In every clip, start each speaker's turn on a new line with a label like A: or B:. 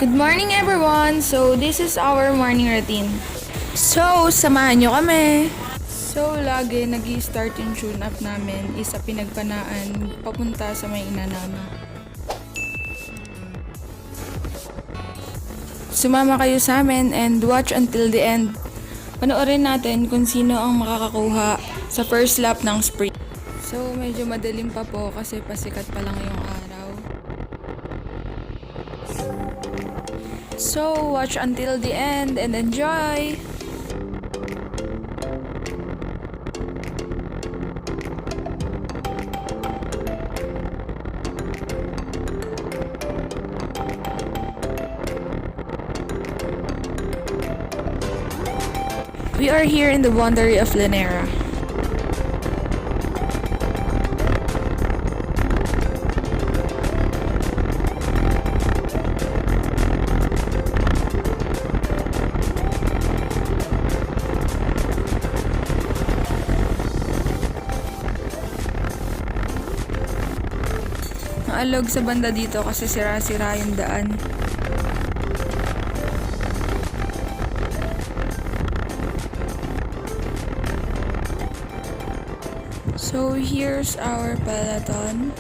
A: Good morning everyone! So, this is our morning routine.
B: So, samahan nyo kami.
A: So, lagi nag-i-start yung tune up namin is sa pinagpanaan papunta sa may inanama.
B: Sumama kayo sa amin and watch until the end. Panoorin natin kung sino ang makakakuha sa first lap ng sprint.
A: So, medyo madilim pa po kasi pasikat pa lang yung araw.
B: So, watch until the end and enjoy! We are here in the boundary of Lanera.
A: Naalog sa banda dito kasi sira-sira yung daan.
B: So, here's our peloton.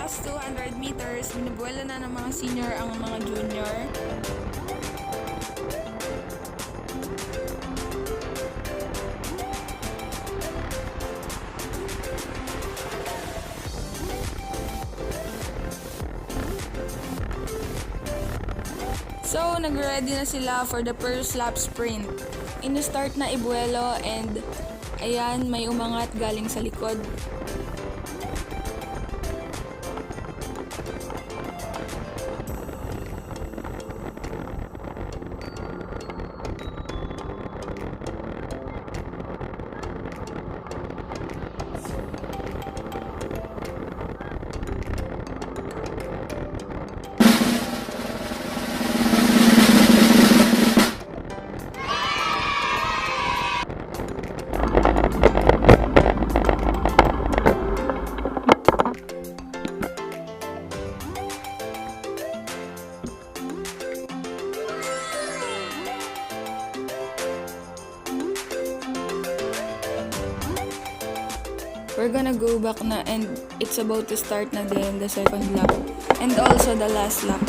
B: Last 200 meters, binubuelo na ng mga senior ang mga junior. So, nag-ready na sila for the first lap sprint. In-start na ibuelo and ayan, may umangat galing sa likod.
A: We're gonna go back na and it's about to start na din the second lap and also the last lap.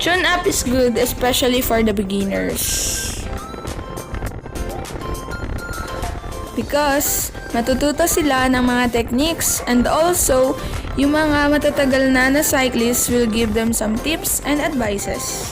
B: Tune-up is good, especially for the beginners. Because matututo sila ng mga techniques, and also, yung mga matatagal na cyclists will give them some tips and advices.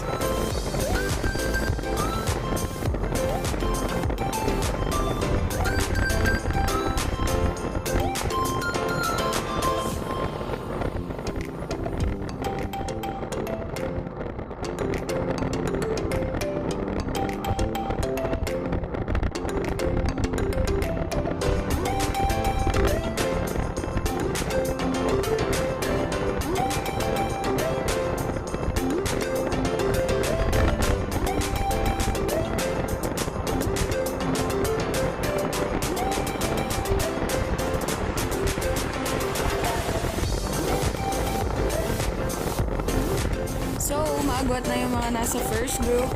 B: So, maagwat na yung mga nasa first group.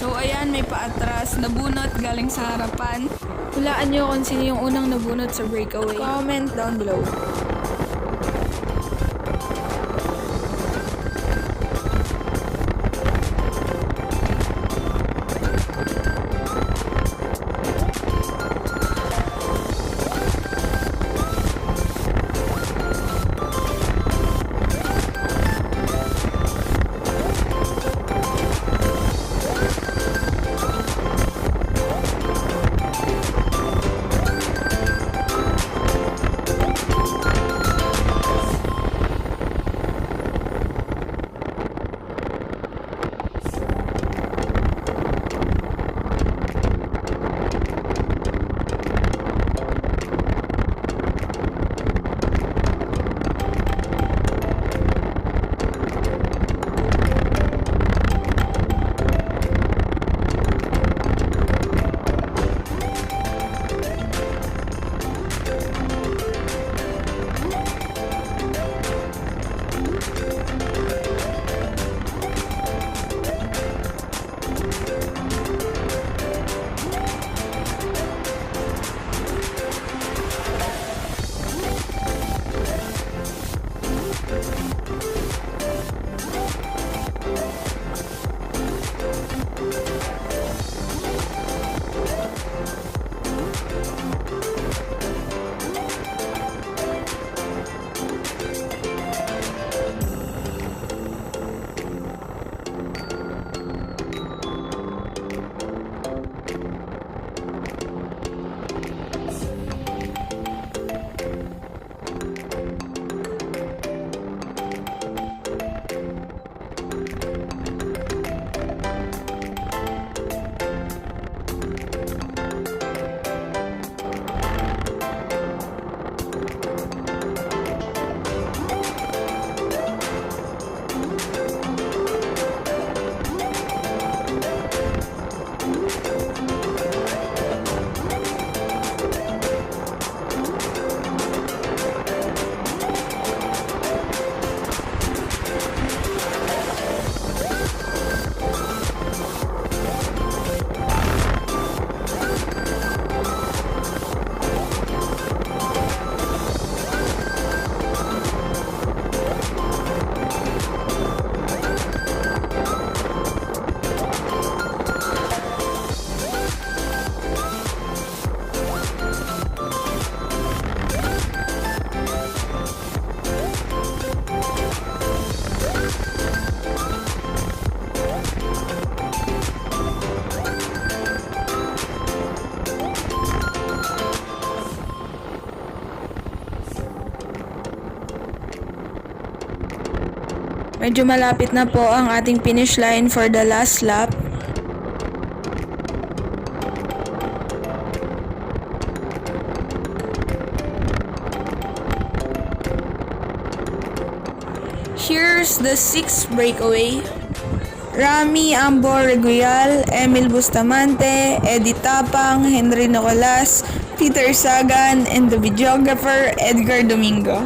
B: So ayan, may paatras, nabunot galing sa harapan. Hulaan nyo kung sino yung unang nabunot sa breakaway. Comment down below. Medyo malapit na po ang ating finish line for the last lap. Here's the 6th breakaway. Rami Ambo Regoyal, Emil Bustamante, Eddie Tapang, Henry Nicolas, Peter Sagan, and the videographer Jerah Domingo.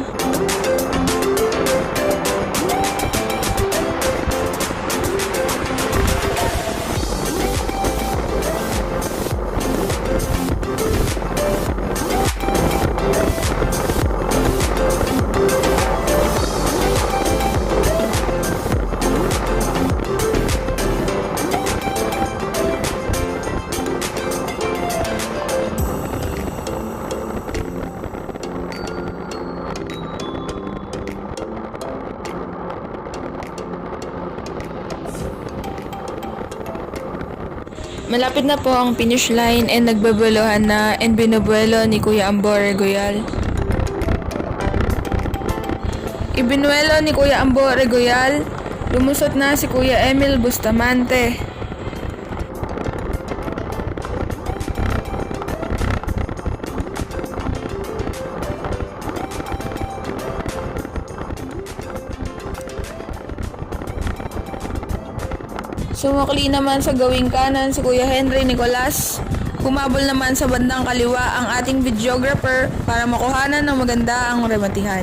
B: Malapit na po ang finish line and nagbabuelohan na and binubuelo ni Kuya Ambo Regoyal. Ibinuelo ni Kuya Ambo Regoyal, lumusot na si Kuya Emil Bustamante. Sumakli naman sa gawing kanan si Kuya Henry Nicolas. Humabol naman sa bandang kaliwa ang ating videographer para makuhanan ng maganda ang rematihan.